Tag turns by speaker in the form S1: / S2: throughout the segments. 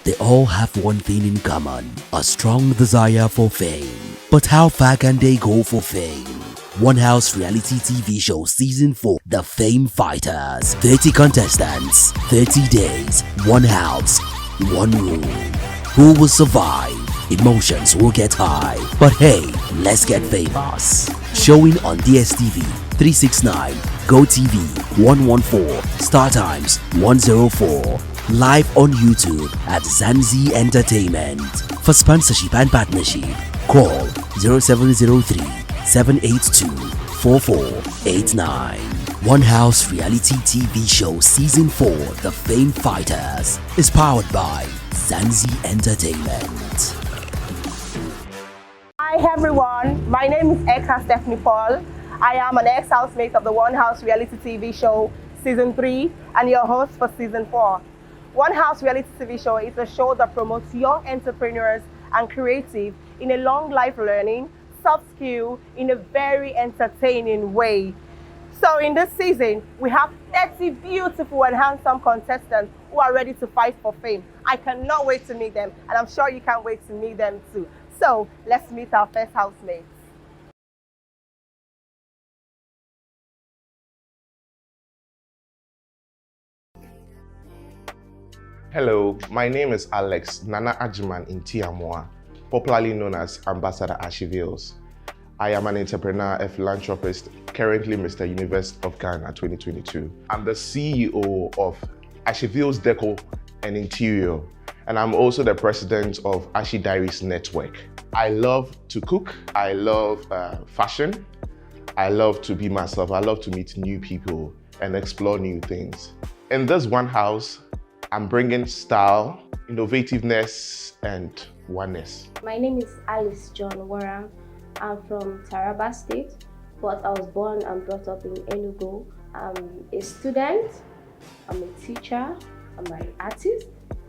S1: They all have one thing in common, a strong desire for fame. But how far can they go for fame? One House reality TV show season 4, The Fame Fighters. 30 contestants, 30 days, one house, one room. Who will survive? Emotions will get high. But hey, let's get famous. Showing on DSTV 369, GoTV 114, Star Times 104. Live on YouTube at Zanzi Entertainment. For sponsorship and partnership, call 0703 782 4489. One House reality TV show season 4, The Fame Fighters, is powered by Zanzi Entertainment.
S2: Hi everyone, my name is Eka Stephanie Paul. I am an ex-housemate of the One House reality TV show season 3 and your host for season 4. One House reality TV show is a show that promotes young entrepreneurs and creative in a long life learning, soft skill in a very entertaining way. So in this season, we have 30 beautiful and handsome contestants who are ready to fight for fame. I cannot wait to meet them, and I'm sure you can't wait to meet them too. So let's meet our first housemates.
S3: Hello, my name is Alex Nana Ajiman Intiamwa, popularly known as Ambassador Asheville's. I am an entrepreneur, a philanthropist, currently Mr. Universe of Ghana 2022. I'm the CEO of Asheville's Deco and Interior, and I'm also the president of Ashi Diaries Network. I love to cook, I love fashion, I love to be myself, I love to meet new people and explore new things. In this one house, I'm bringing style, innovativeness, and oneness.
S4: My name is Alice John Warren. I'm from Taraba State, but I was born and brought up in Enugu. I'm a student, I'm a teacher, I'm an artist,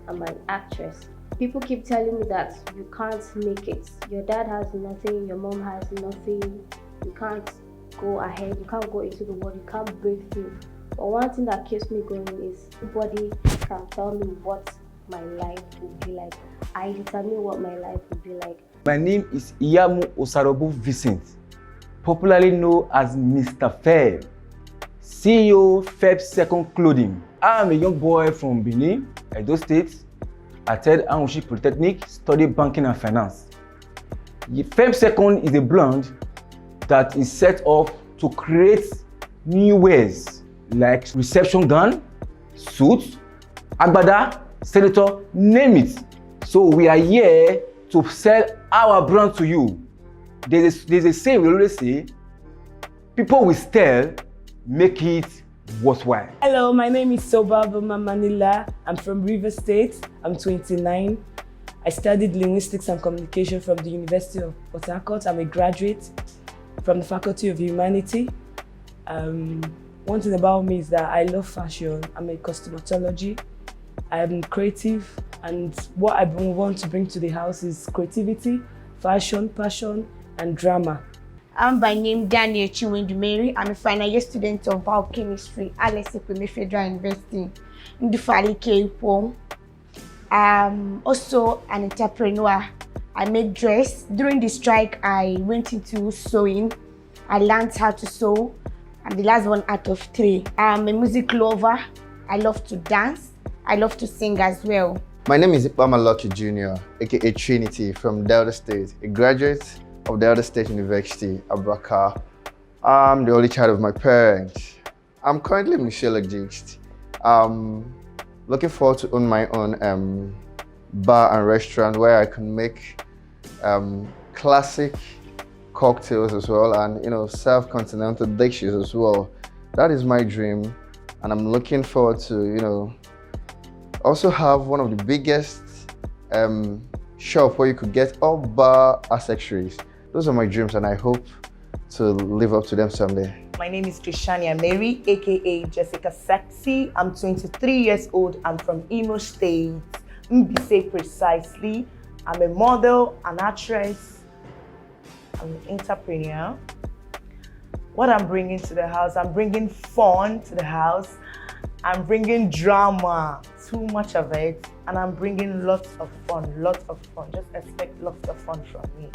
S4: I'm an actress. People keep telling me that you can't make it. Your dad has nothing, your mom has nothing. You can't go ahead, you can't go into the world, you can't break through. But one thing that keeps me going is nobody can tell me what my life will be like. I determine what my life will be like.
S5: My name is Iyamu Osarobu Vincent, popularly known as Mr. Feb, CEO Feb Second Clothing. I am a young boy from Benin, Edo State. I attended Anwushi Polytechnic, studied banking and finance. Feb Second is a brand that is set up to create new ways like reception gown, suits, agbada, senator, name it. So we are here to sell our brand to you. There's a saying we always say, people will still make it worthwhile.
S6: Hello, my name is Sobabama Manila. I'm from River State. I'm 29. I studied linguistics and communication from the University of Port Harcourt. I'm a graduate from the Faculty of Humanity. One thing about me is that I love fashion. I'm a cosmetology. I'm creative, and what I want to bring to the house is creativity, fashion, passion, and drama.
S7: I'm by name Daniel Chiwendumeri. I'm a final year student of biochemistry at Lesekwe Federal University in Dufali Keipo. I'm also an entrepreneur. I make dress. During the strike, I went into sewing. I learned how to sew. I'm the last one out of 3. I'm a music lover. I love to dance. I love to sing as well.
S8: My name is Ipama Lucky Jr., aka Trinity from Delta State, a graduate of Delta State University, Abraka. I'm the only child of my parents. I'm currently Michelin-judged. I'm looking forward to own my own bar and restaurant where I can make classic cocktails as well, and serve continental dishes as well. That is my dream, and I'm looking forward to also have one of the biggest shop where you could get all bar accessories. Those are my dreams, and I hope to live up to them someday.
S9: My name is Trishania Mary, aka Jessica Sexy. I'm 23 years old. I'm from Imo State, Mbise precisely. I'm a model, an actress, I'm an entrepreneur. What I'm bringing to the house, I'm bringing fun to the house. I'm bringing drama, too much of it. and I'm bringing lots of fun. Just expect lots of fun from me.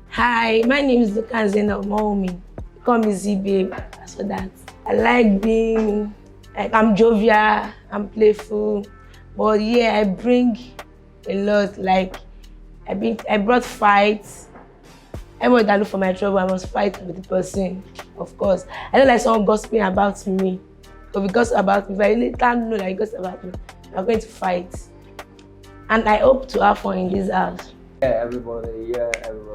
S6: Hi, my name is Lukanzena Maomi. Call me Z-Babe, so that. I like being, I'm jovial, I'm playful, but yeah, I bring a lot, I brought fights. Everyone that look for my trouble, I must fight with the person, of course. I don't like someone gossiping about me. But if you gossip about me, if I later know that you gossip about me, I'm going to fight. And I hope to have fun in this house.
S5: Everybody,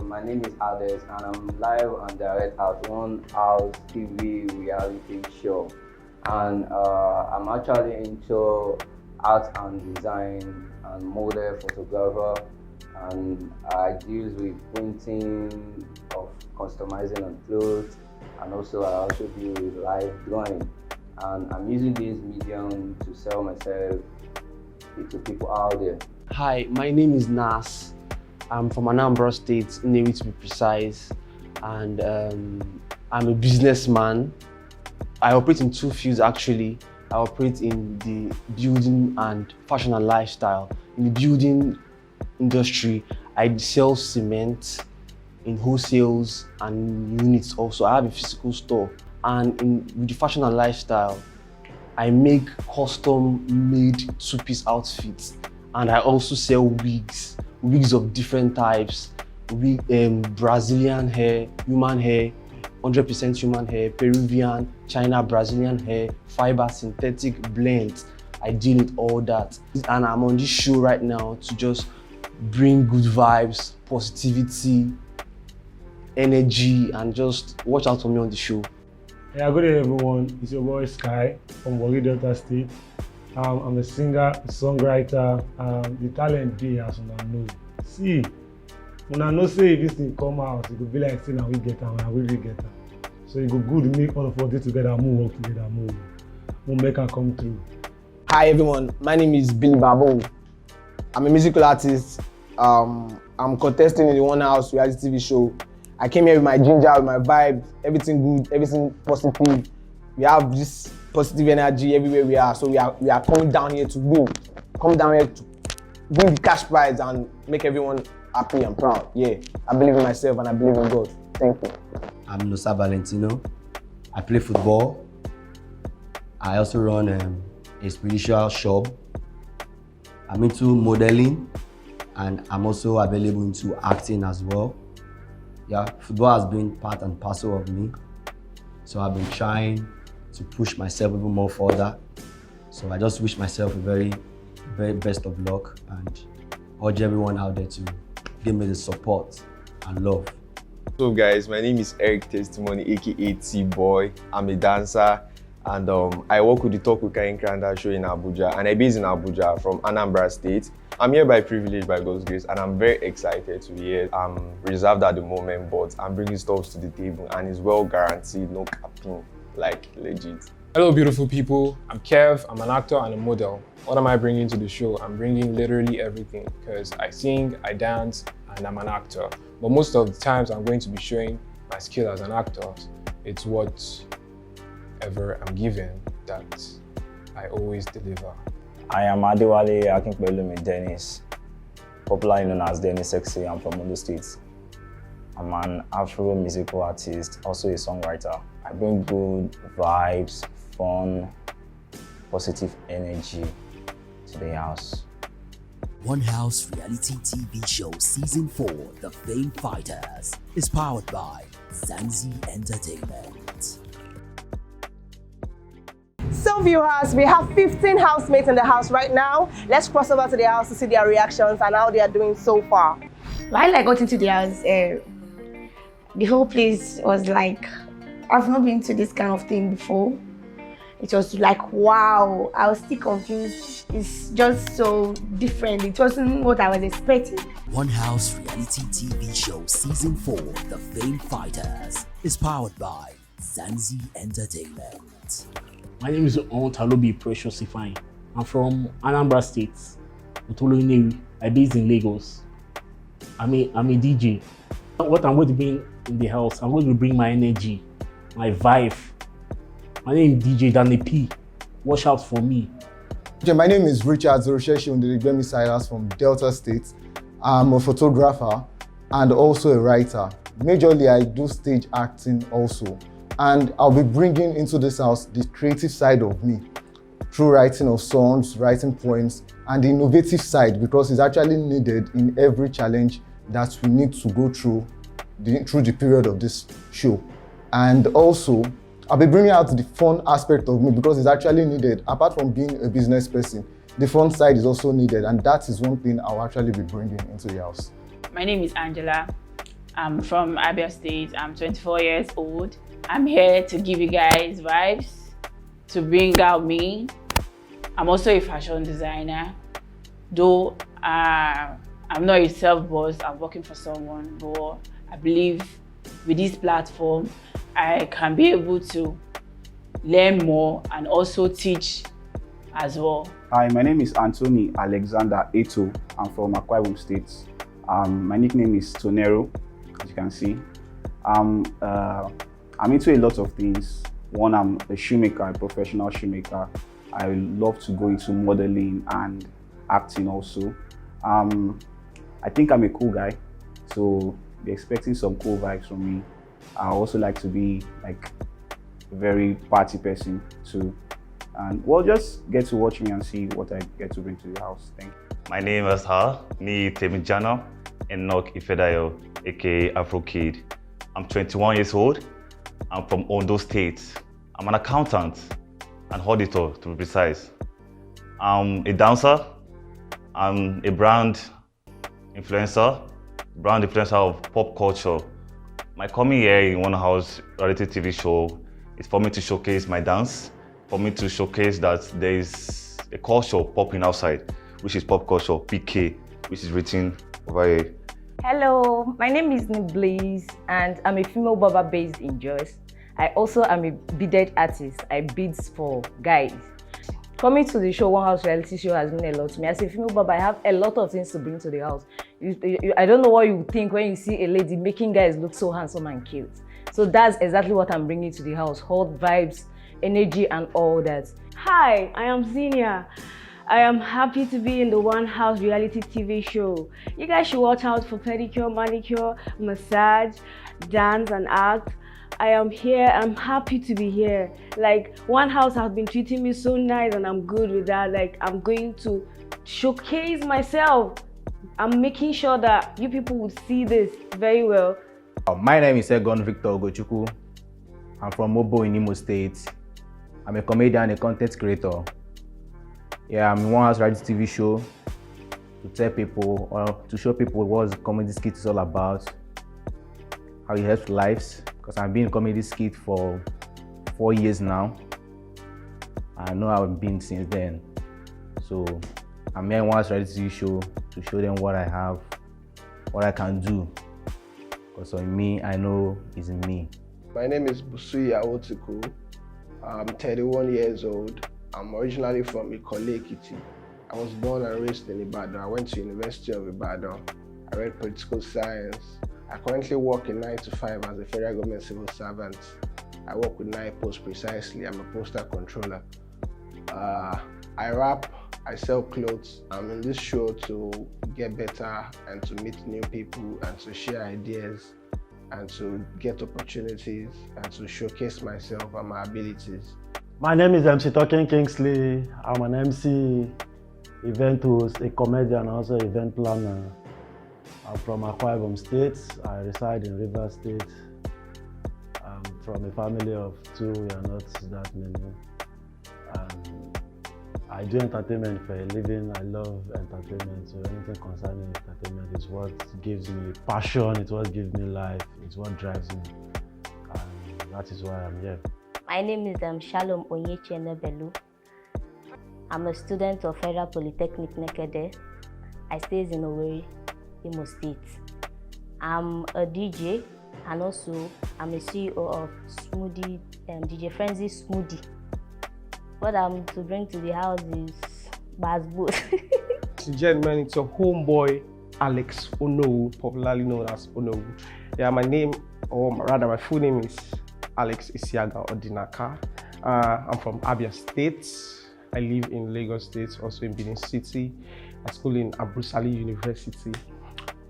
S5: my name is Ades and I'm live and direct at One House TV reality show. And I'm actually into art and design and model photographer. And I deal with printing of customizing on clothes, and also I also deal with live drawing. And I'm using this medium to sell myself to people out there.
S10: Hi, my name is Nas. I'm from Anambra State, Nnewi to be precise, and I'm a businessman. I operate in two fields actually. I operate in the building and fashion and lifestyle. In the building industry, I sell cement in wholesales and units also. I have a physical store. And with the fashion and lifestyle, I make custom-made two-piece outfits. And I also sell wigs of different types. Brazilian hair, human hair, 100% human hair, Peruvian, China, Brazilian hair, fiber, synthetic blends. I deal with all that. And I'm on this show right now to just bring good vibes, positivity, energy, and just watch out for me on the show.
S11: Yeah, good day everyone. It's your boy Sky from Warri Delta State. I'm a singer, songwriter, the talent day as una know. See, when I know say if this thing come out, it could be like saying we get am and we really get am. So it go good to make all of us together, move work together, move make am come through.
S12: Hi everyone, my name is Billy Babo. I'm a musical artist. I'm contesting in the One House reality TV show. I came here with my ginger, with my vibe, everything good, everything positive. We have this positive energy everywhere we are, so we are coming down here to win. Coming down here to win the cash prize and make everyone happy and proud. Yeah, I believe in myself and I believe in God. Thank you.
S13: I'm Nosa Valentino. I play football. I also run a spiritual shop. I'm into modeling, and I'm also available into acting as well. Yeah, football has been part and parcel of me. So I've been trying to push myself even more further. So I just wish myself a very, very best of luck and urge everyone out there to give me the support and love.
S14: So guys, my name is Eric Testimony, aka T-Boy. I'm a dancer and I work with the Talk with Kayin Kranda show in Abuja, and I'm based in Abuja from Anambra State. I'm here by privilege, by God's grace, and I'm very excited to be here. I'm reserved at the moment, but I'm bringing stuff to the table and it's well guaranteed, no capping, like legit.
S15: Hello beautiful people, I'm Kev, I'm an actor and a model. What am I bringing to the show? I'm bringing literally everything because I sing, I dance, and I'm an actor. But most of the times I'm going to be showing my skill as an actor. It's whatever I'm given that I always deliver.
S16: I am Adewale Akinpelumi Dennis, popularly known as Dennis Sexy. I'm from Ondo State. I'm an Afro musical artist, also a songwriter. I bring good vibes, fun, positive energy to the house.
S1: One House reality TV show season 4, The Fame Fighters, is powered by Zanzi Entertainment.
S2: So viewers, we have 15 housemates in the house right now. Let's cross over to the house to see their reactions and how they are doing so far.
S7: While I got into the house, the whole place was like, I've not been to this kind of thing before. It was like, wow, I was still confused. It's just so different. It wasn't what I was expecting.
S1: One House reality TV show season 4, The Fame Fighters, is powered by Zanzi Entertainment.
S17: My name is Ontalobi Precious Ifeanyi. I'm from Anambra State, Otolo Nnewi. I'm based in Lagos. I'm a DJ. What I'm going to bring in the house, I'm going to bring my energy, my vibe. My name is DJ Danny P. Watch out for me.
S18: Okay, my name is Richard Zorosheshi Ondirigbemi Silas from Delta State. I'm a photographer and also a writer. Majorly, I do stage acting also. And I'll be bringing into this house the creative side of me through writing of songs, writing poems, and the innovative side, because it's actually needed in every challenge that we need to go through the period of this show. And also, I'll be bringing out the fun aspect of me because it's actually needed. Apart from being a business person, the fun side is also needed, and that is one thing I'll actually be bringing into the house.
S19: My name is Angela. I'm from Abia State. I'm 24 years old. I'm here to give you guys vibes, to bring out me. I'm also a fashion designer. Though I'm not a self-boss, I'm working for someone, but I believe with this platform, I can be able to learn more and also teach as well.
S20: Hi, my name is Anthony Alexander Eto. I'm from Akwa Ibom State. My nickname is Tonero, as you can see. I'm into a lot of things. One, I'm a shoemaker, a professional shoemaker. I love to go into modeling and acting also. I think I'm a cool guy, so be expecting some cool vibes from me. I also like to be like a very party person too. And well, just get to watch me and see what I get to bring to the house. Thank you.
S21: My name is Ni Temijano Enoch Ifedayo, aka Afro Kid. I'm 21 years old. I'm from Ondo State. I'm an accountant, an auditor to be precise. I'm a dancer. I'm a brand influencer of pop culture. My coming here in One House reality TV show is for me to showcase my dance, for me to showcase that there is a culture popping outside, which is pop culture, PK, which is written over here.
S22: Hello, my name is Niblaze and I'm a female barber based in Jos. I also am a beaded artist. I beads for guys. Coming to the show, One House reality show has been a lot to me. As a female barber, I have a lot of things to bring to the house. I don't know what you think when you see a lady making guys look so handsome and cute. So that's exactly what I'm bringing to the house. Hot vibes, energy and all that.
S23: Hi, I am Xenia. I am happy to be in the One House reality TV show. You guys should watch out for pedicure, manicure, massage, dance and act. I am here, I'm happy to be here. Like, One House has been treating me so nice and I'm good with that. Like, I'm going to showcase myself. I'm making sure that you people will see this very well.
S24: My name is Egon Victor Ogochukwu. I'm from Mobo in Imo State. I'm a comedian and a content creator. Yeah, I'm in One House reality TV show to tell people or to show people what comedy skit is all about, how it helps lives. Because I've been in comedy skit for 4 years now. I know how I've been since then. So I'm here in One House reality TV show to show them what I have, what I can do. Because in me, I know it's in me.
S25: My name is Busuyi Awotuku. I'm 31 years old. I'm originally from Ikole Ekiti. I was born and raised in Ibadan. I went to University of Ibadan. I read political science. I currently work in 9 to 5 as a federal government civil servant. I work with 9 posts precisely. I'm a postal controller. I rap, I sell clothes. I'm in this show to get better and to meet new people and to share ideas and to get opportunities and to showcase myself and my abilities.
S26: My name is MC Token Kingsley. I'm an MC, event host, a comedian, also event planner. I'm from Akwa Ibom State. I reside in Rivers State. I'm from a family of 2, we are not that many. I do entertainment for a living. I love entertainment, so anything concerning entertainment is what gives me passion, it's what gives me life, it's what drives me. And that is why I'm here.
S27: My name is Shalom Onyechenebelu. I'm a student of Federal Polytechnic Nekede. I stay in Owerri, Imo State. I'm a DJ and also I'm a CEO of Smoothie, DJ Frenzy Smoothie. What I'm to bring to the house is Bazboot.
S28: Gentlemen, it's your homeboy Alex Onowu, popularly known as Onowu. Yeah, my name, or rather my full name is Alex Isiaga Odinaka. I'm from Abia State. I live in Lagos State, also in Benin City. I school in Abu Sali University.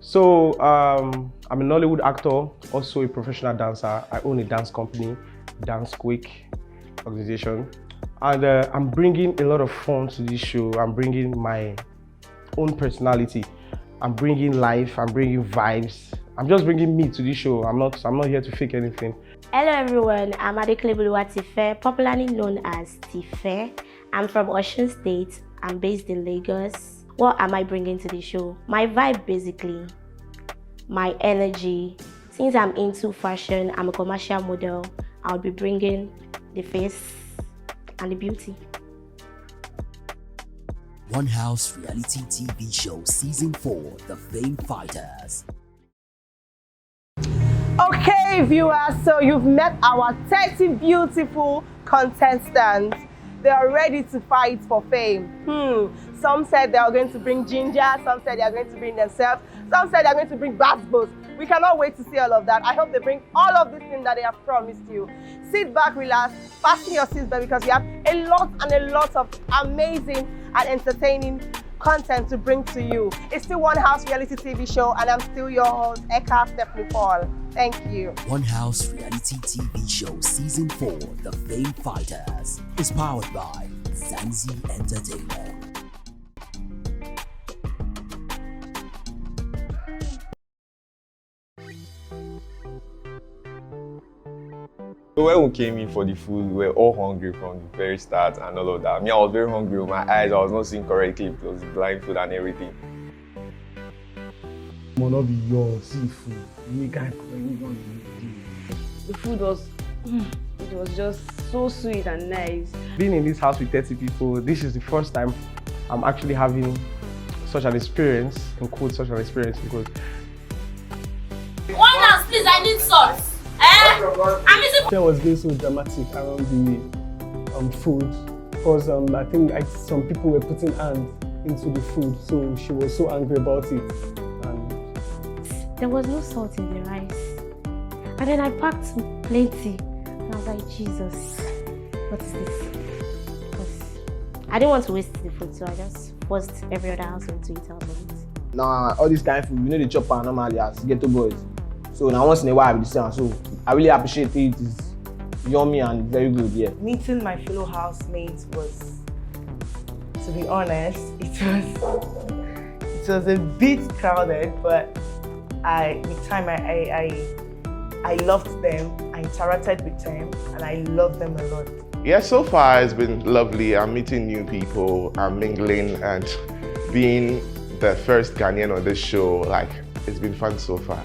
S28: So I'm a Nollywood actor, also a professional dancer. I own a dance company, Dance Quick organization. And I'm bringing a lot of fun to this show. I'm bringing my own personality. I'm bringing life, I'm bringing vibes. I'm just bringing me to this show. I'm not here to fake anything.
S3: Hello everyone, I'm Adekunle Boluwatife, popularly known as Tife. I'm from Osun State. I'm based in Lagos. What am I bringing to the show? My vibe basically, my energy. Since I'm into fashion, I'm a commercial model, I'll be bringing the face and the beauty.
S1: One House reality TV show season 4, The Fame Fighters.
S2: Okay, viewers, so you've met our 30 beautiful contestants. They are ready to fight for fame. Some said they are going to bring ginger, some said they are going to bring themselves, some said they are going to bring basketballs. We cannot wait to see all of that. I hope they bring all of these things that they have promised you. Sit back, relax, fasten your seatbelt because we have a lot of amazing and entertaining content to bring to you. It's still One House reality TV show and I'm still your host, Eka Stephanie Paul. Thank you.
S1: One House reality TV show season 4, The Fame Fighters, is powered by Zanzi Entertainment.
S14: So when we came in for the food, we were all hungry from the very start and all of that. Me, I was very hungry with my eyes. I was not seeing correctly because blind food and everything.
S28: Will not be your seafood.
S23: The food was, it was just so sweet and nice.
S28: Being in this house with 30 people, this is the first time I'm actually having such an experience, in quotes, such an experience, because
S4: One House, please, I need salt.
S28: I was being so dramatic around the food because I think some people were putting hands into the food, so she was so angry about it. And
S3: there was no salt in the rice. And then I packed plenty. And I was like, Jesus, what is this? Because I didn't want to waste the food, so I just forced every other household to eat out of it.
S12: Nah, all this kind of food, the chop normally as ghetto boys. So now once in a while I be the same. So I really appreciate it. It's yummy and very good, yeah.
S5: Meeting my fellow housemates was, to be honest, it was a bit crowded, but with time I loved them, I interacted with them, and I loved them a lot.
S6: Yeah, so far it's been lovely. I'm meeting new people, I'm mingling, and being the first Ghanaian on this show, like, it's been fun so far.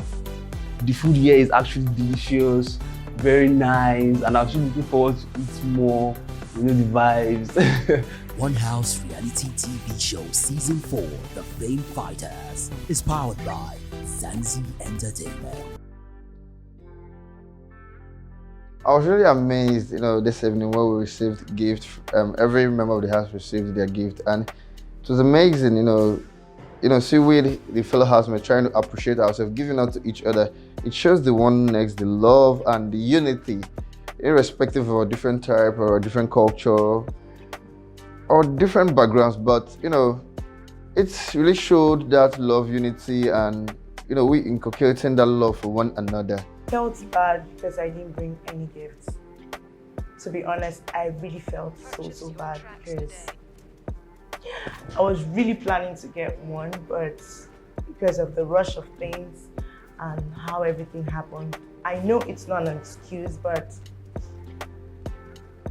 S8: The food here is actually delicious, very nice, and I'm actually looking forward to eat more, the vibes.
S1: One House reality TV show season 4, The Fame Fighters, is powered by Zanzi Entertainment.
S9: I was really amazed, this evening when we received gift. Every member of the house received their gift, and it was amazing, see we, the fellow housemates, trying to appreciate ourselves, giving out to each other. It shows the oneness, the love, and the unity, irrespective of a different type or a different culture or different backgrounds. But, it's really showed that love, unity, and, we inculcating that love for one another.
S5: I felt bad because I didn't bring any gifts. To be honest, I really felt so bad because I was really planning to get one, but because of the rush of things and how everything happened, I know it's not an excuse, but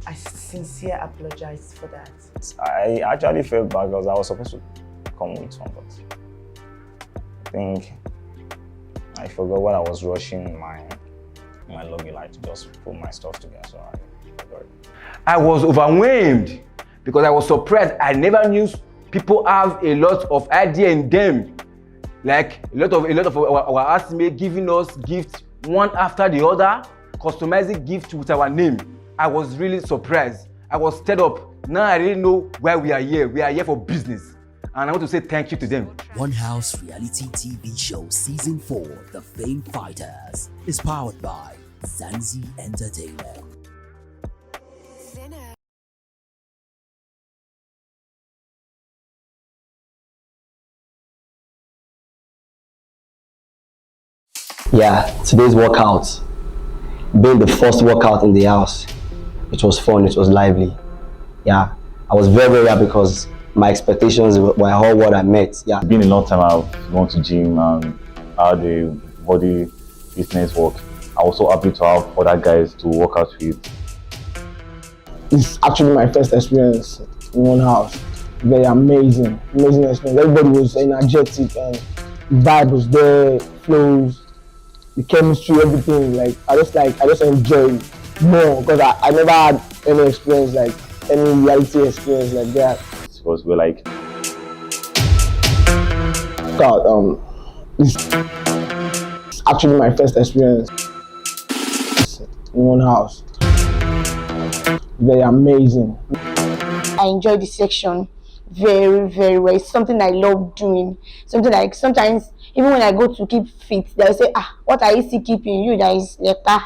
S5: I sincerely apologize for that.
S16: I actually felt bad because I was supposed to come with one, but I think I forgot when I was rushing my login, like to just put my stuff together, so I forgot it.
S24: I was overwhelmed because I was surprised. I never knew people have a lot of idea in them. Like a lot of our housemates giving us gifts one after the other, customizing gifts with our name. I was really surprised. I was stirred up. Now I really know why we are here. We are here for business. And I want to say thank you to them.
S1: One House reality TV show season 4, The Fame Fighters, is powered by Zanzi Entertainment.
S4: Yeah, today's workout, being the first workout in the house, it was fun, it was lively. Yeah, I was very, very happy because my expectations were all what I met. Yeah.
S21: It's been a long time I've gone to gym and had a body fitness work. I was so happy to have other guys to work out with.
S12: It's actually my first experience in one house. Very amazing experience. Everybody was energetic and the vibe was there, flows, the chemistry, everything. I just enjoyed more because I never had any experience any reality experience like that.
S21: Because we're like,
S12: God, it's actually my first experience in one house. Very amazing.
S7: I enjoy the section very, very well. It's something I love doing. Something like sometimes even when I go to keep fit, they'll say, what are you still keeping? You that is letter.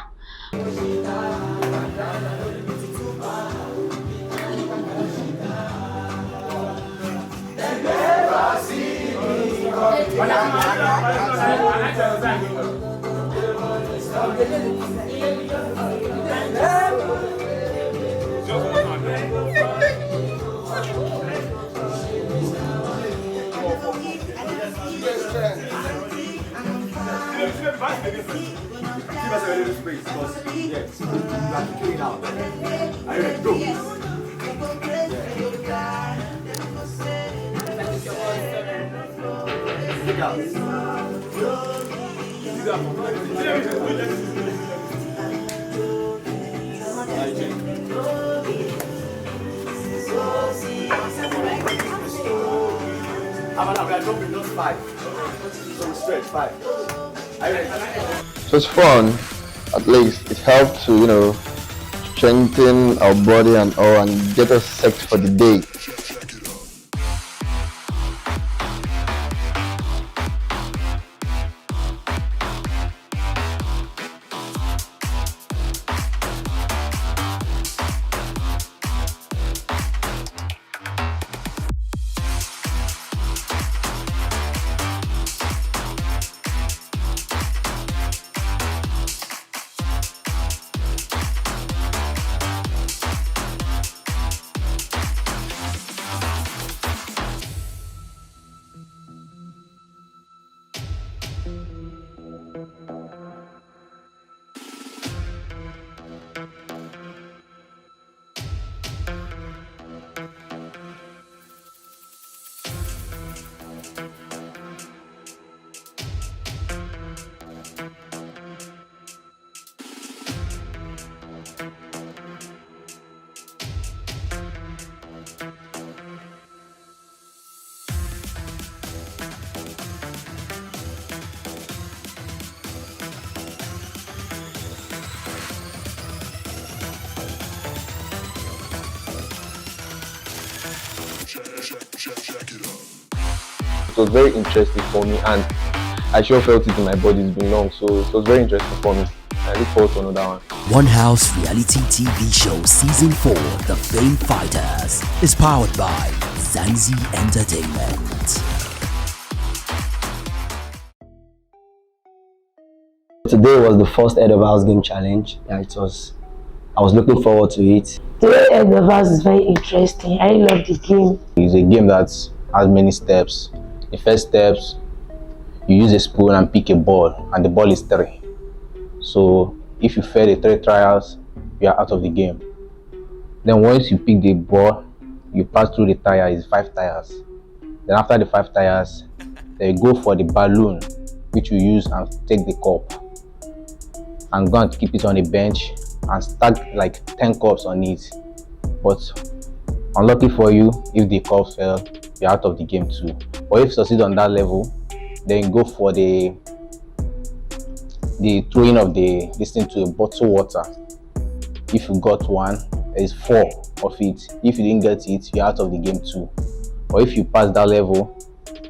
S10: Give us a little space because yes, we are cleaning out. Are you ready? Go. We are jumping just 5. So stretch 5.
S9: So it's fun, at least. It helped to, strengthen our body and all and get us set for the day.
S14: It was very interesting for me and I sure felt it in my body. It's been long, so it was very interesting for me. I look forward to another one.
S1: One House Reality TV Show Season 4, The Fame Fighters, is powered by Zanzi Entertainment.
S4: Today was the first Head of House game challenge. Yeah, I was looking forward to it.
S7: The Head of House is very interesting. I love the game.
S8: It's a game that has many steps. The first steps, you use a spoon and pick a ball, and the ball is 3. So if you fail the 3 trials, you are out of the game. Then once you pick the ball, you pass through the tire, it's 5 tires. Then after the 5 tires, then you go for the balloon, which you use and take the cup and go and keep it on the bench and stack like 10 cups on it. But unlucky for you, if the cup fell, you're out of the game too. But if you succeed on that level, then go for the throwing of this thing to a bottle water. If you got one, there is 4 of it. If you didn't get it, you're out of the game too. Or if you pass that level,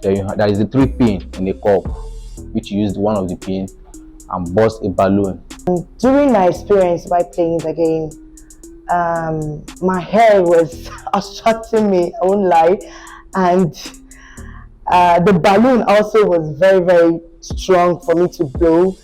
S8: then there is a 3 pin in the cup, which you use one of the pin and burst a balloon.
S7: During my experience by playing the game, my hair was obstructing me, I won't lie, and the balloon also was very, very strong for me to blow.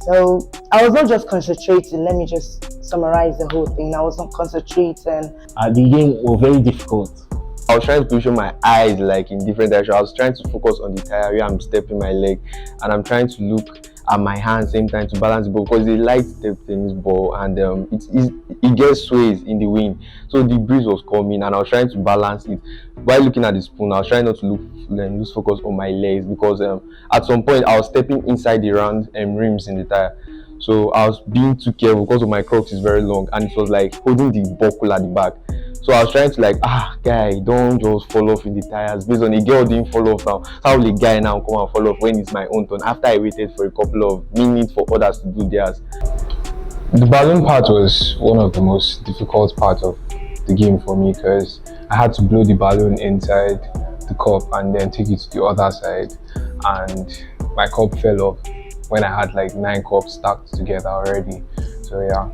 S7: So I was not just concentrating. Let me just summarize the whole thing. I was not concentrating.
S8: The game was very difficult.
S14: I was trying to position my eyes like in different directions. I was trying to focus on the tire where I'm stepping my leg, and I'm trying to look at my hands same time to balance the ball, because they light step tennis ball, and it gets sways in the wind. So the breeze was coming, and I was trying to balance it while looking at the spoon. I was trying not to lose focus on my legs, because at some point I was stepping inside the round rims in the tire. So I was being too careful because of my Crocs is very long, and it was like holding the buckle at the back. So I was trying to guy, don't just fall off in the tires. Based on a girl didn't fall off now. How will a guy now come and fall off when it's my own turn? After I waited for a couple of minutes for others to do theirs.
S8: The balloon part was one of the most difficult parts of the game for me, because I had to blow the balloon inside the cup and then take it to the other side, and my cup fell off when I had like 9 cups stacked together already. So yeah.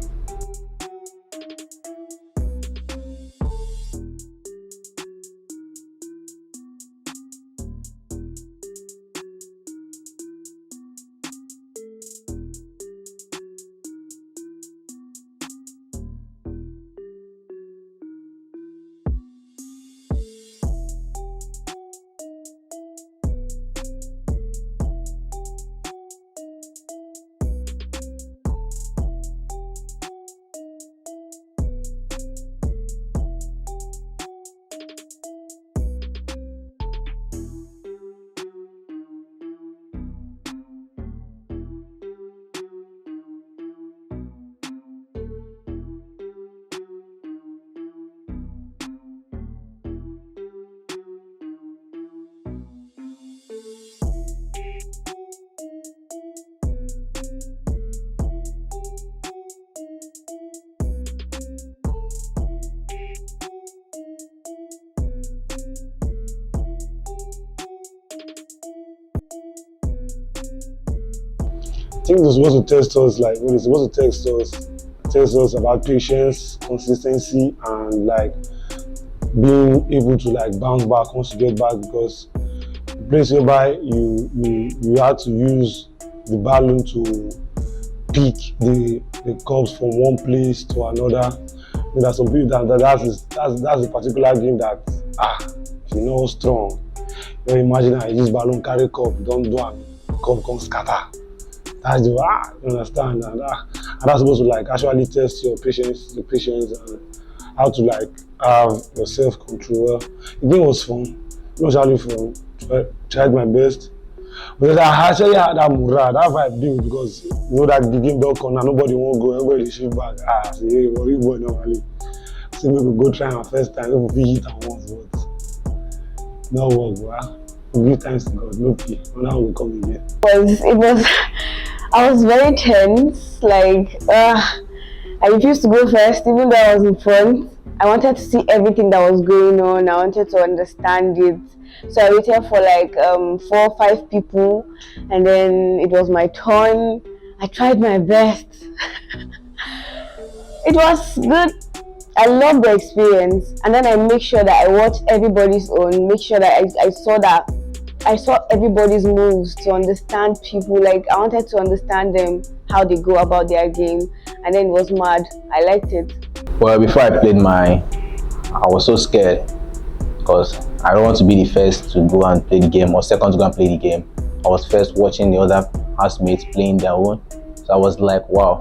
S26: I think they're supposed to test us, like, they're supposed to test us about patience, consistency, and like being able to like bounce back once you get back, because the place whereby you had to use the balloon to pick the cups from one place to another. There are some people that's a particular game that if you're not strong, you know, imagine I use balloon carry cup, don't do it, cup come scatter. That's the you understand, and that's supposed to like actually test your patience, and how to like have your self-control. The game was fun. It was actually fun. Tried my best. But I actually had that morale, that vibe built, because you know that the game don't come and nobody won't go, everybody shift back. Say, hey, what you boy normally? So maybe we go try our first time, if we hit and once, but no work, bro. We give thanks to God, no pay. Now we come again.
S7: I was very tense, like I refused to go first, even though I was in front. I wanted to see everything that was going on. I wanted to understand it. So I waited for like 4 or 5 people, and then it was my turn. I tried my best. It was good. I loved the experience, and then I make sure that I watched everybody's own, make sure that I saw everybody's moves to understand people. Like I wanted to understand them, how they go about their game, and then it was mad. I liked it.
S8: Well, before I played I was so scared, because I don't want to be the first to go and play the game or second to go and play the game. I was first watching the other housemates playing their own, so I was like, wow,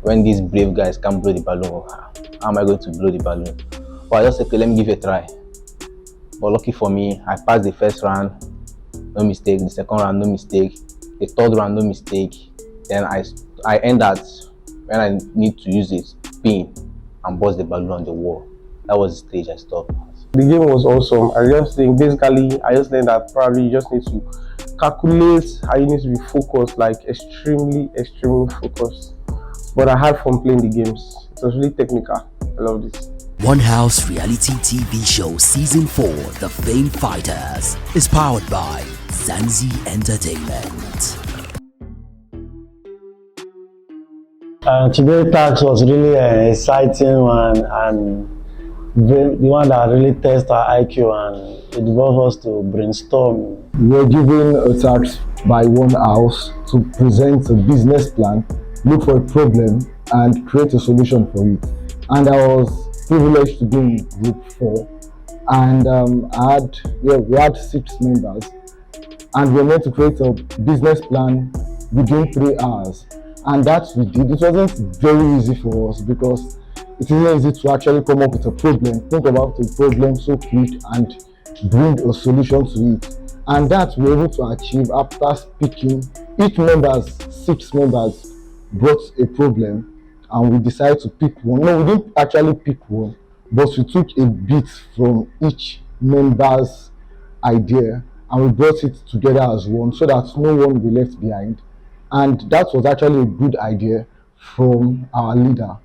S8: when these brave guys can't blow the balloon, how am I going to blow the balloon? Well, I just said, okay, let me give it a try. But lucky for me, I passed the first round, no mistake. The second round, no mistake. The third round, no mistake. Then I end at when I need to use it, spin and bust the balloon on the wall. That was the stage I stopped.
S28: The game was awesome. I just think basically I just learned that probably you just need to calculate how you need to be focused, like extremely focused. But I had fun playing the games. It was really technical. I loved it.
S1: One House reality TV show season 4, The Fame Fighters, is powered by Zanzi Entertainment.
S26: Today's task was really an exciting one, and the one that really tests our IQ, and it involved us to brainstorm.
S25: We were given a task
S11: by One House to present a business plan, look for a problem, and create a solution for it. And I was privileged to be in group 4, and we had 6 members, and we were meant to create a business plan within 3 hours. And that we did. It wasn't very easy for us because it isn't easy to actually come up with a problem, think about a problem so quick and bring a solution to it. And that we were able to achieve after speaking. Each 6 members brought a problem, and we decided to pick one. No, we didn't actually pick one, but we took a bit from each member's idea and we brought it together as one so that no one will be left behind. And that was actually a good idea from our leader.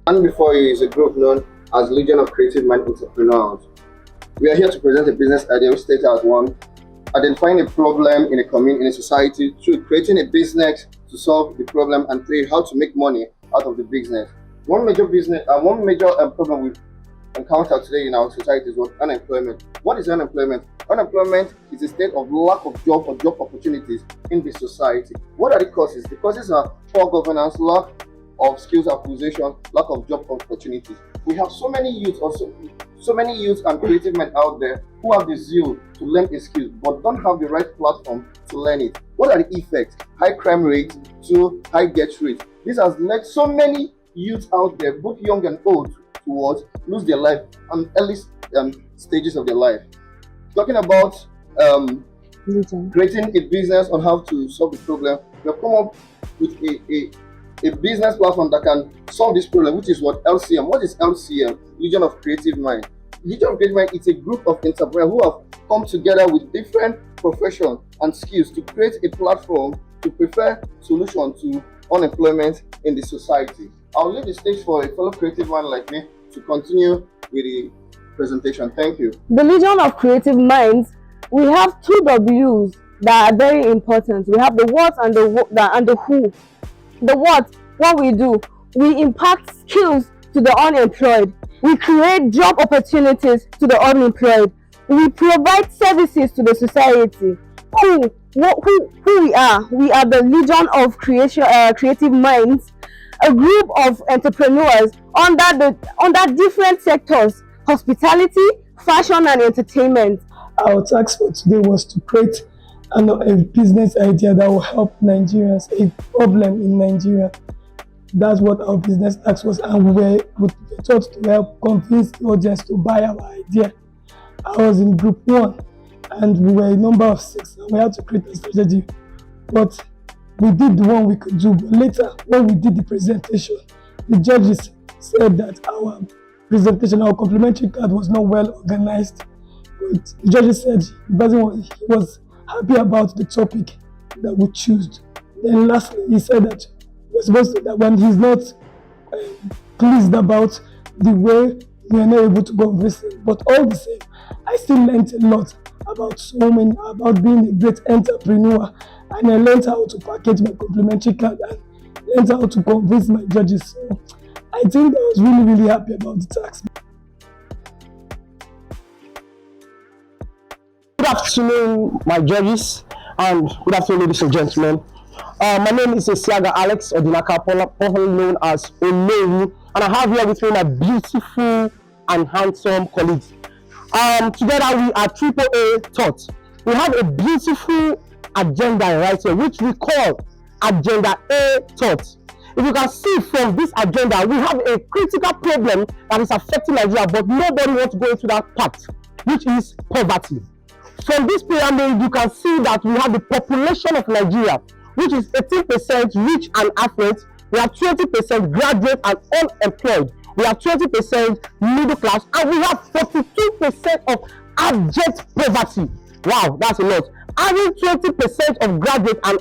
S9: And before you is a group known as Legion of Creative Mind Entrepreneurs. We are here to present a business idea which states as 1, identifying a problem in a community, in a society, 2, creating a business to solve the problem, and 3, how to make money out of the business. One major problem we encounter today in our society is what? Unemployment. What is unemployment? Unemployment is a state of lack of job or job opportunities in the society. What are the causes? The causes are poor governance, lack of skills acquisition, lack of job opportunities. We have so many youth and creative men out there who have the zeal to learn a skill but don't have the right platform to learn it. What are the effects? High crime rate to high get rate. This has led so many youth out there, both young and old, to lose their life on early stages of their life. Talking about creating a business on how to solve the problem, we have come up with a business platform that can solve this problem, which is what? LCM. What is LCM? Legion of Creative Mind. Legion of Creative Mind is a group of entrepreneurs who have come together with different professions and skills to create a platform to prefer solution to unemployment in the society. I'll leave the stage for a fellow creative man like me to continue with the presentation. Thank you.
S7: The Legion of Creative Minds, we have 2 W's that are very important. We have the what and the who. The what we do, we impart skills to the unemployed. We create job opportunities to the unemployed. We provide services to the society. Who we are? We are the Legion of Creative Minds, a group of entrepreneurs under different sectors: hospitality, fashion, and entertainment.
S13: Our task for today was to create a business idea that will help Nigerians, a problem in Nigeria. That's what our business task was, and we were taught to help convince the audience to buy our idea. I was in group 1 and we were a number of 6 and we had to create a strategy. But we did the one we could do. But later, when we did the presentation, the judges said that our presentation, our complimentary card was not well organized. But the judges said he was happy about the topic that we chose. Then lastly, he said that we're supposed to, that when he's not pleased about the way we are not able to convince him. But all the same, I still learned a lot about about being a great entrepreneur. and I learned how to package my complimentary card and learned how to convince my judges. So I think I was really, really happy about the tax.
S12: Good afternoon, my judges, and good afternoon, ladies and gentlemen. My name is Esiaga Alex Odinaka, popularly known as Olewu, and I have here with me my beautiful and handsome colleagues. Together we are AAA Thought. We have a beautiful agenda right here, which we call Agenda A Thought. If you can see from this agenda, we have a critical problem that is affecting Nigeria, but nobody wants to go into that part, which is poverty. From this pyramid, you can see that we have the population of Nigeria, which is 18% rich and affluent. We have 20% graduate and unemployed. We have 20% middle class, and we have 42% of abject poverty. Wow, that's a lot. Having 20% of graduate and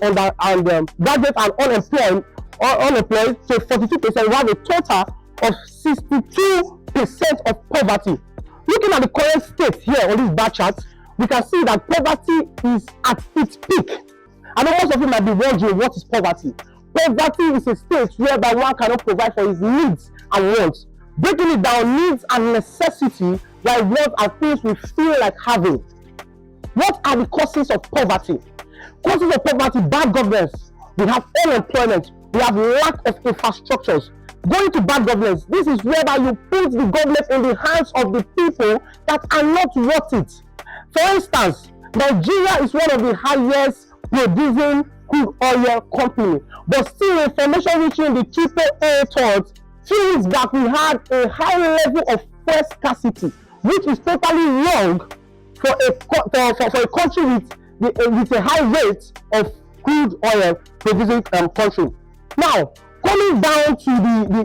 S12: unemployed to 42%, we have a total of 62% of poverty. Looking at the current state here on this bar chart, we can see that poverty is at its peak. I know most of you might be wondering, what is poverty? Poverty is a state whereby one cannot provide for his needs and wants. Breaking it down, needs and necessity, while wants are things we feel like having. What are the causes of poverty? Causes of poverty: bad governance. We have unemployment. We have lack of infrastructures. Going to bad governance, this is whereby you put the government in the hands of the people that are not worth it. For instance, Nigeria is one of the highest producing crude oil company, but still information reaching the AAA Thought 2 weeks back, we had a high level of fuel scarcity, which is totally wrong for a country with a high rate of crude oil producing country. Now, coming down to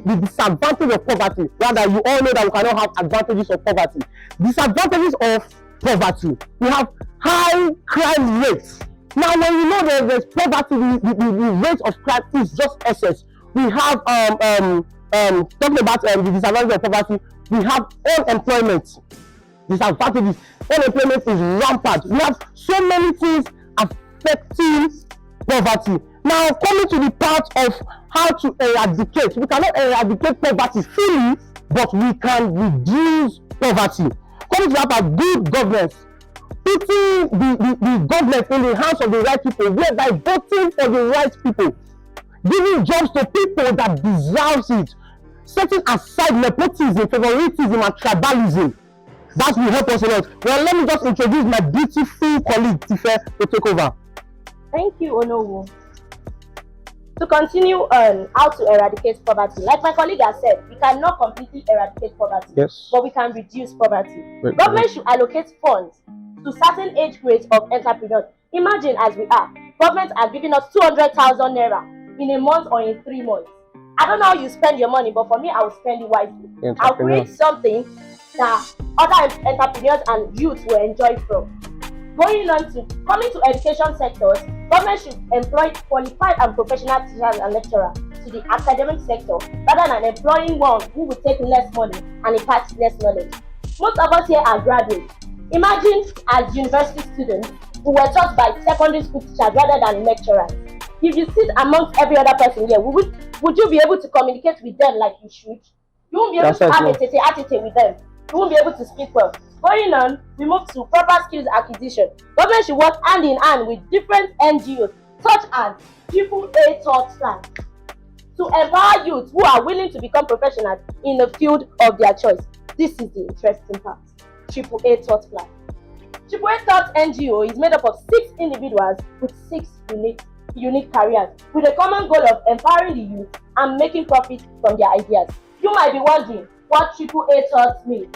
S12: the disadvantage of poverty, rather you all know that we cannot have advantages of poverty. Disadvantages of poverty: we have high crime rates. Now, when you know that there's poverty, the rate of crime is just excess. We have talking about the disadvantage of poverty, we have unemployment. Disadvantages: unemployment is rampant. We have so many things affecting poverty. Now, coming to the part of how to eradicate, we cannot eradicate poverty fully, but we can reduce poverty. Coming to that part, good governance. Putting the government in the hands of the right people, whereby voting for the right people, giving jobs to people that deserve it, setting aside nepotism, favoritism, and tribalism. That will help us a lot. Well, let me just introduce my beautiful colleague Tife to take over.
S3: Thank you, Onowu. To continue on how to eradicate poverty, like my colleague has said, we cannot completely eradicate poverty,
S12: yes,
S3: but we can reduce poverty. Government should allocate funds to certain age grades of entrepreneurs. Imagine, as we are, government has given us 200,000 naira in a month or in 3 months. I don't know how you spend your money, but for me, I will spend it wisely. I'll create something that other entrepreneurs and youths will enjoy from. Coming to education sectors, government should employ qualified and professional teachers and lecturers to the academic sector rather than employing one who will take less money and impart less knowledge. Most of us here are graduates. Imagine as university students who were taught by secondary school teachers rather than lecturers. If you sit amongst every other person here, would you be able to communicate with them like you should? You won't be able to have a tete with them. You won't be able to speak well. Going on, we move to proper skills acquisition. Government should work hand in hand with different NGOs, such as AAA Thought Plan, to empower youth who are willing to become professionals in the field of their choice. This is the interesting part. AAA Thought Plan. AAA Thought NGO is made up of 6 individuals with 6 unique careers, with a common goal of empowering the youth and making profit from their ideas. You might be wondering what AAA Thought means.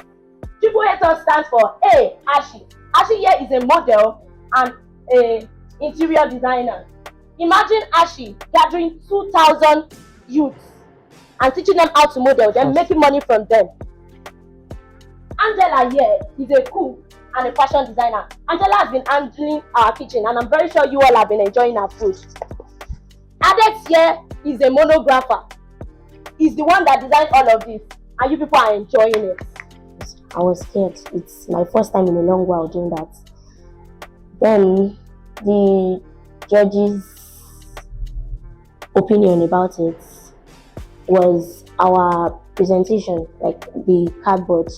S3: AAA Thought stands for A. Ashi. Ashi here is a model and an interior designer. Imagine Ashi gathering 2,000 youths and teaching them how to model, then making money from them. Angela here is a cook and a fashion designer. Angela has been handling our kitchen, and I'm very sure you all have been enjoying her food. Adex here is a monographer. He's the one that designed all of this, and you people are enjoying it.
S2: I was scared. It's my first time in a long while doing that. Then the judge's opinion about it was our presentation, like the cardboard,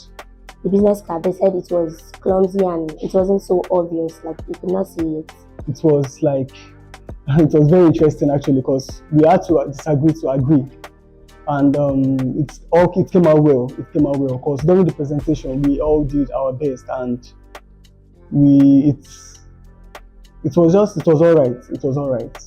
S2: the business card. They said it was clumsy and it wasn't so obvious, like you could not see it.
S13: It was like, it was very interesting actually, because we had to disagree to agree. And it came out well. It came out well because during the presentation we all did our best, and it was all right. It was all right.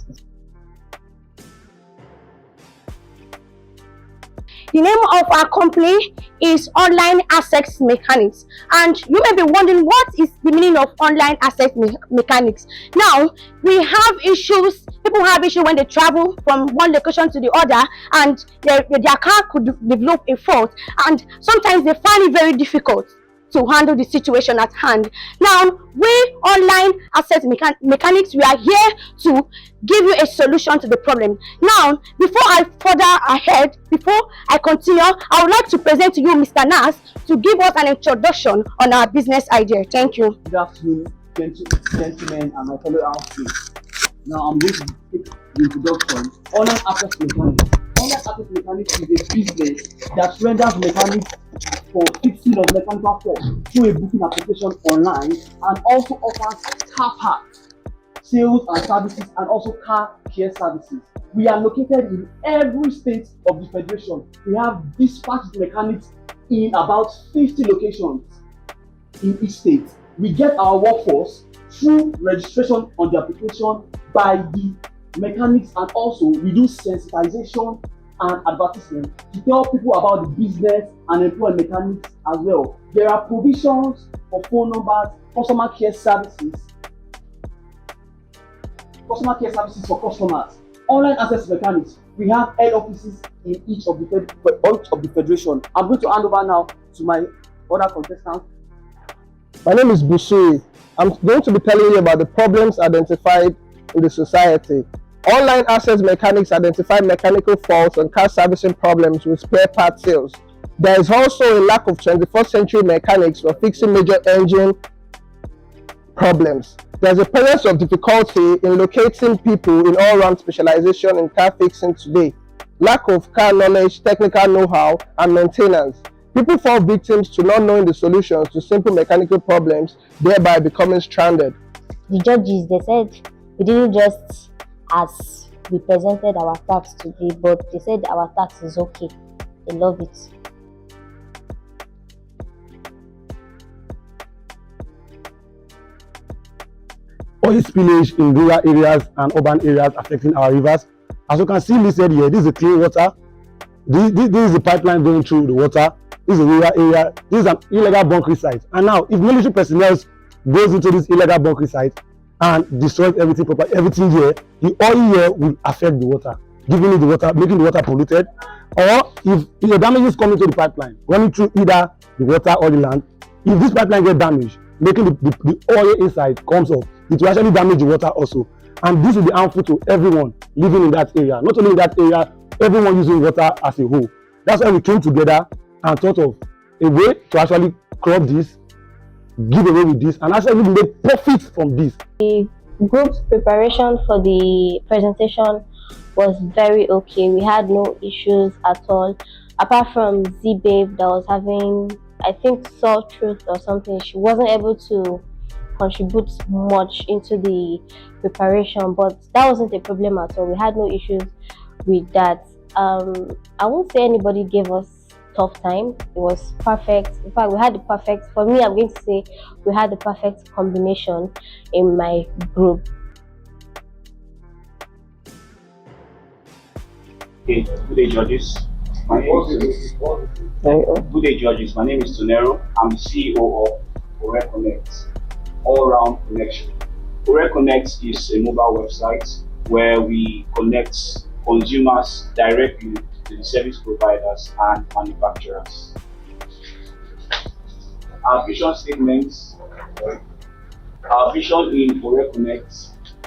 S15: The name of our company is Online Assets Mechanics, and you may be wondering what is the meaning of Online Assets Mechanics. Now, we have issues. People have issues when they travel from one location to the other, and their car could develop a fault, and sometimes they find it very difficult to handle the situation at hand. Now, we Online Asset Mechanics, we are here to give you a solution to the problem. Now, before I further ahead, before I continue, I would like to present to you Mr. Nas to give us an introduction on our business idea. Thank you.
S17: Good afternoon, gentlemen, and my fellow outfits. Now, I'm going to take the introduction. Online Asset Mechanics. Online Asset Mechanics is a business that renders mechanics for fixing of mechanical faults through a booking application online, and also offers car parts, sales and services, and also car care services. We are located in every state of the federation. We have dispatched mechanics in about 50 locations in each state. We get our workforce through registration on the application by the mechanics, and also we do sensitization and advertisement to tell people about the business and employ mechanics as well. There are provisions for phone numbers, customer care services for customers. Online Asset Mechanics, we have head offices in each of the federation. I'm going to hand over now to my other contestants.
S25: My name is Busui. I'm going to be telling you about the problems identified in the society. Online Asset Mechanics identify mechanical faults and car servicing problems with spare part sales. There is also a lack of 21st century mechanics for fixing major engine problems. There's a presence of difficulty in locating people in all-round specialization in car fixing today. Lack of car knowledge, technical know-how, and maintenance. People fall victims to not knowing the solutions to simple mechanical problems, thereby becoming stranded.
S2: The judges, they said we didn't just as we presented our tax today, but they said our tax is okay. They love it.
S11: Oil spillage in rural areas and urban areas affecting our rivers. As you can see listed here, this is clean water. This is the pipeline going through the water. This is a rural area. This is an illegal bunkering site. And now, if military personnel goes into this illegal bunkering site and destroys everything here, the oil here will affect the water, giving it the water, making the water polluted. Or if the damage is coming to the pipeline, running through either the water or the land, if this pipeline gets damaged, making the oil inside comes off, it will actually damage the water also. And this will be harmful to everyone living in that area. Not only in that area, everyone using water as a whole. That's why we came together and thought of a way to actually crop this, give away with this, and actually make profit from this.
S2: The group's preparation for the presentation was very okay. We had no issues at all, apart from Z-Babe that was having, I think, sore throat or something. She wasn't able to contribute much into the preparation, but that wasn't a problem at all. We had no issues with that. I won't say anybody gave us tough time. It was perfect. In fact, we had the perfect, for me, I'm going to say we had the perfect combination in my group.
S18: Okay, good day, judges. Good day, judges. My name is Tonero. I'm the CEO of Ore Connect, all-round connection. Ore Connect is a mobile website where we connect consumers directly to the service providers and manufacturers. Our vision statements, our vision in Ore Connect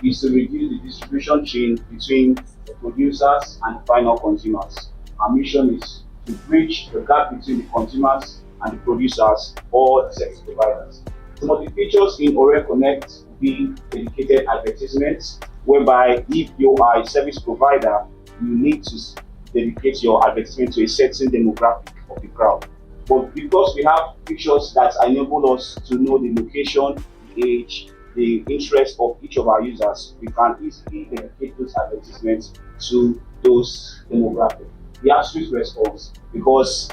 S18: is to reduce the distribution chain between the producers and final consumers. Our mission is to bridge the gap between the consumers and the producers or the service providers. Some of the features in Ore Connect will be dedicated advertisements, whereby if you are a service provider, you need to dedicate your advertisement to a certain demographic of the crowd. But because we have pictures that enable us to know the location, the age, the interest of each of our users, we can easily dedicate those advertisements to those demographics. We have swift response because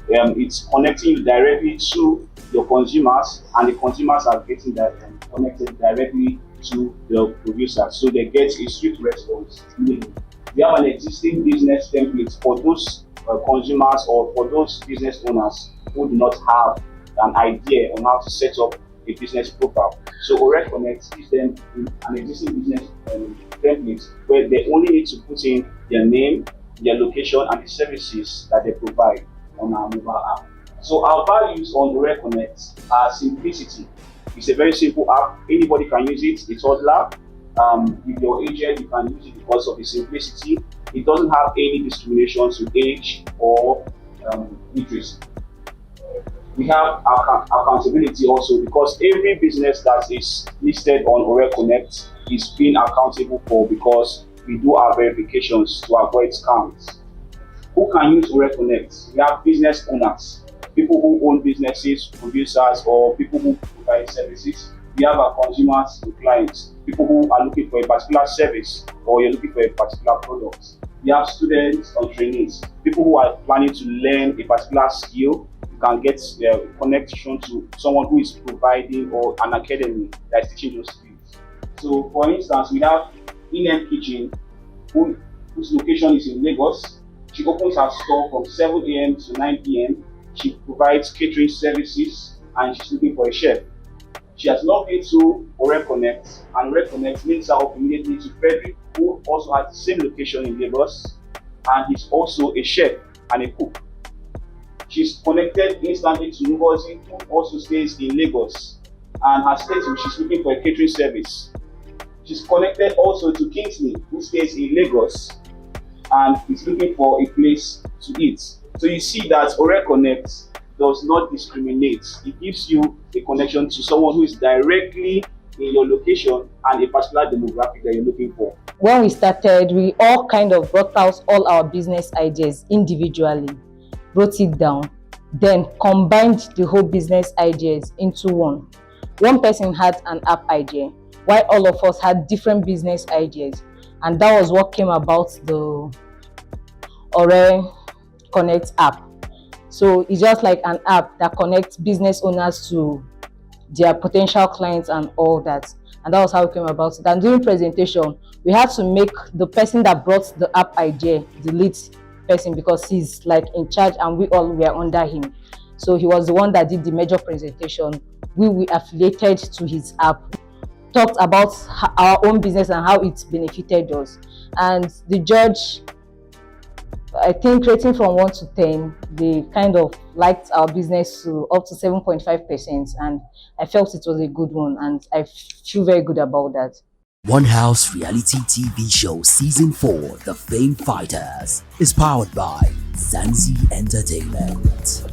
S18: it's connecting you directly to your consumers, and the consumers are getting that connected directly to the producers, so they get a swift response. We have an existing business template for those consumers or for those business owners who do not have an idea on how to set up a business profile. So Ore Connect gives them an existing business template where they only need to put in their name, their location, and the services that they provide on our mobile app. So our values on Ore Connect are simplicity. It's a very simple app. Anybody can use it. It's toddler. If you're aged, you can use it because of the simplicity. It doesn't have any discriminations with age or interest. We have accountability also because every business that is listed on Ore Connect is being accountable for, because we do our verifications to avoid scams. Who can use Ore Connect? We have business owners, people who own businesses, producers, or people who provide services. We have our consumers and clients, people who are looking for a particular service or you're looking for a particular product. We have students and trainees, people who are planning to learn a particular skill. You can get a connection to someone who is providing, or an academy that is teaching those skills. So for instance, we have Inem Kitchen, whose location is in Lagos. She opens her store from 7 a.m. to 9 p.m. She provides catering services and she's looking for a chef. She has logged into Ore Connect, and Ore Connect links her up immediately to Frederick, who also has the same location in Lagos, and he's also a chef and a cook. She's connected instantly to Ngozi, who also stays in Lagos, and her states she's looking for a catering service. She's connected also to Kingsley, who stays in Lagos, and is looking for a place to eat. So you see that Ore Connect does not discriminate. It gives you a connection to someone who is directly in your location and a particular demographic that you're looking for.
S5: When we started, we all kind of brought out all our business ideas individually, wrote it down, then combined the whole business ideas into one. One person had an app idea, while all of us had different business ideas. And that was what came about the Ore Connect app. So it's just like an app that connects business owners to their potential clients and all that. And that was how it came about. And during presentation, we had to make the person that brought the app idea the lead person, because he's like in charge and we all were under him. So he was the one that did the major presentation. We affiliated to his app, talked about our own business and how it's benefited us. And the judge, I think rating from 1 to 10, they kind of liked our business to up to 7.5%, and I felt it was a good one, and I feel very good about that.
S1: One House reality TV show season 4, The Fame Fighters, is powered by Zanzi Entertainment.